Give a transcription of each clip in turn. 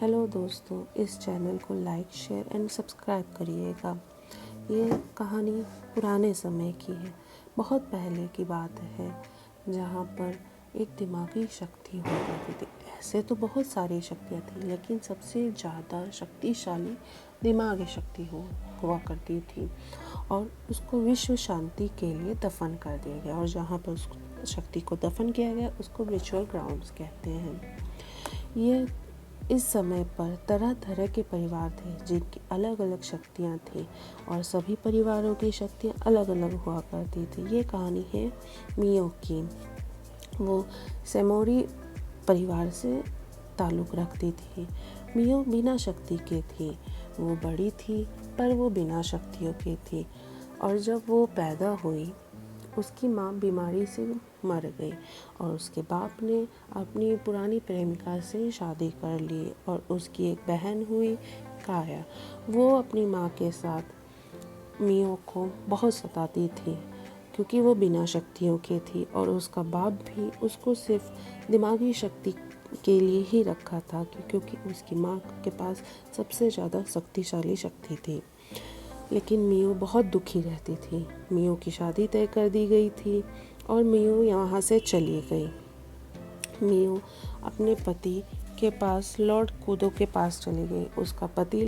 Hello दोस्तों, इस channel को लाइक शेयर एंड सब्सक्राइब करिएगा। ये कहानी पुराने समय की है, बहुत पहले की बात है, जहाँ पर एक दिमागी शक्ति हुआ करती थी। ऐसे तो बहुत सारी शक्तियाँ थी, लेकिन सबसे ज़्यादा शक्तिशाली दिमागी शक्ति हुआ करती थी और उसको विश्व शांति के लिए दफन कर दिया गया। और जहाँ पर उस शक्ति को दफन किया गया उसको रिचुअल ग्राउंड्स कहते हैं। ये इस समय पर तरह तरह के परिवार थे जिनकी अलग अलग शक्तियाँ थी और सभी परिवारों की शक्तियाँ अलग अलग हुआ करती थी। ये कहानी है मियो की। वो सेमोरी परिवार से ताल्लुक़ रखती थी। मियो बिना शक्ति के थी। वो बड़ी थी पर वो बिना शक्तियों की थी। और जब वो पैदा हुई उसकी माँ बीमारी से मर गई और उसके बाप ने अपनी पुरानी प्रेमिका से शादी कर ली और उसकी एक बहन हुई काया। वो अपनी माँ के साथ मियो को बहुत सताती थी क्योंकि वो बिना शक्तियों की थी और उसका बाप भी उसको सिर्फ दिमागी शक्ति के लिए ही रखा था क्योंकि उसकी माँ के पास सबसे ज़्यादा शक्तिशाली शक्ति थी। लेकिन मियो बहुत दुखी रहती थी। मियो की शादी तय कर दी गई थी और मियो यहाँ से चली गई। मियो अपने पति के पास लॉर्ड कूदो के पास चली गई। उसके पति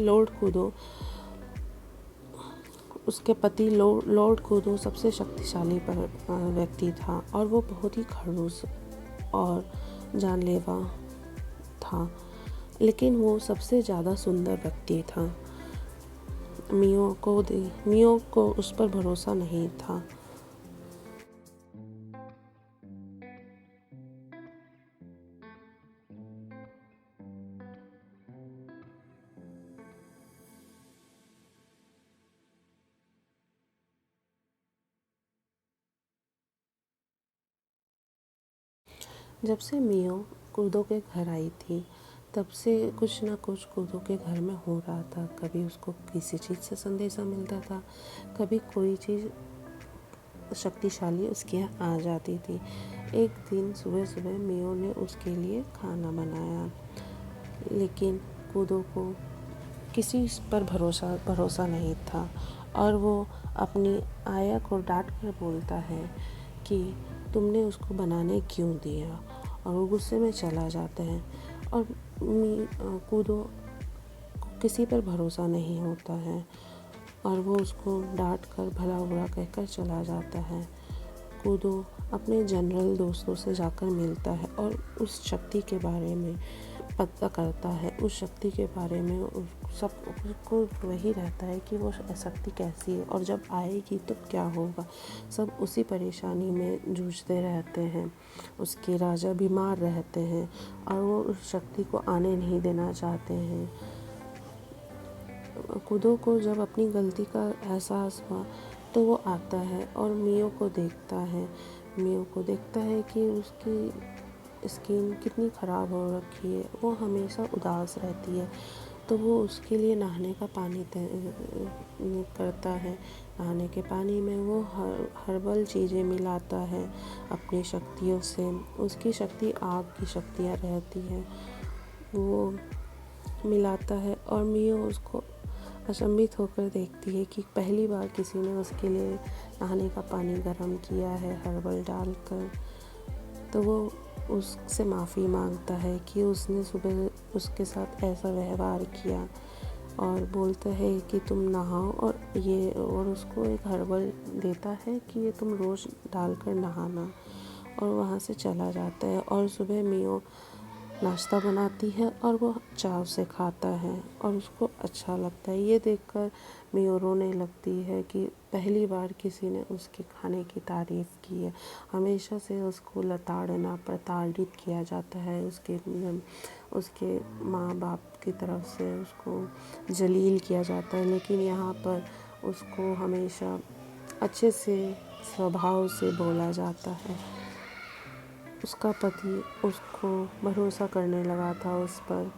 लॉर्ड कूदो सबसे शक्तिशाली व्यक्ति था और वो बहुत ही खड़ूस और जानलेवा था, लेकिन वो सबसे ज़्यादा सुंदर व्यक्ति था। मियो को उस पर भरोसा नहीं था। जब से मियो कूदो के घर आई थी तब से कुछ ना कुछ कूदो के घर में हो रहा था। कभी उसको किसी चीज़ से संदेशा मिलता था, कभी कोई चीज़ शक्तिशाली उसके यहाँ आ जाती थी। एक दिन सुबह सुबह मियो ने उसके लिए खाना बनाया, लेकिन कूदो को किसी पर भरोसा नहीं था और वो अपनी आया को डांट कर बोलता है कि तुमने उसको बनाने क्यों दिया, और वो गुस्से में चला जाता है। और कूदो को किसी पर भरोसा नहीं होता है और वो उसको डांट कर भला बुरा कहकर चला जाता है। कूदो अपने जनरल दोस्तों से जाकर मिलता है और उस शक्ति के बारे में पता करता है। उस शक्ति के बारे में सबको वही रहता है कि वो शक्ति कैसी है और जब आएगी तो क्या होगा। सब उसी परेशानी में जूझते रहते हैं। उसके राजा बीमार रहते हैं और वो उस शक्ति को आने नहीं देना चाहते हैं। कूदो को जब अपनी गलती का एहसास हुआ तो वो आता है और मियो को देखता है। मियो को देखता है कि उसकी स्किन कितनी ख़राब हो रखी है, वो हमेशा उदास रहती है। तो वो उसके लिए नहाने का पानी करता है। नहाने के पानी में वो हर्बल चीज़ें मिलाता है अपनी शक्तियों से। उसकी शक्ति आग की शक्तियाँ रहती हैं, वो मिलाता है और मियो उसको अचंभित होकर देखती है कि पहली बार किसी ने उसके लिए नहाने का पानी गर्म किया है हर्बल डालकर। तो वो उससे माफ़ी मांगता है कि उसने सुबह उसके साथ ऐसा व्यवहार किया और बोलता है कि तुम नहाओ और उसको एक हर्बल देता है कि ये तुम रोज़ डालकर नहाना, और वहाँ से चला जाता है। और सुबह मियो नाश्ता बनाती है और वो चाव से खाता है और उसको अच्छा लगता है। ये देखकर मियो रोने लगती है कि पहली बार किसी ने उसके खाने की तारीफ़ की है। हमेशा से उसको लताड़ना प्रताड़ित किया जाता है, उसके माँ बाप की तरफ से उसको जलील किया जाता है, लेकिन यहाँ पर उसको हमेशा अच्छे से स्वभाव से बोला जाता है। उसका पति उसको भरोसा करने लगा था उस पर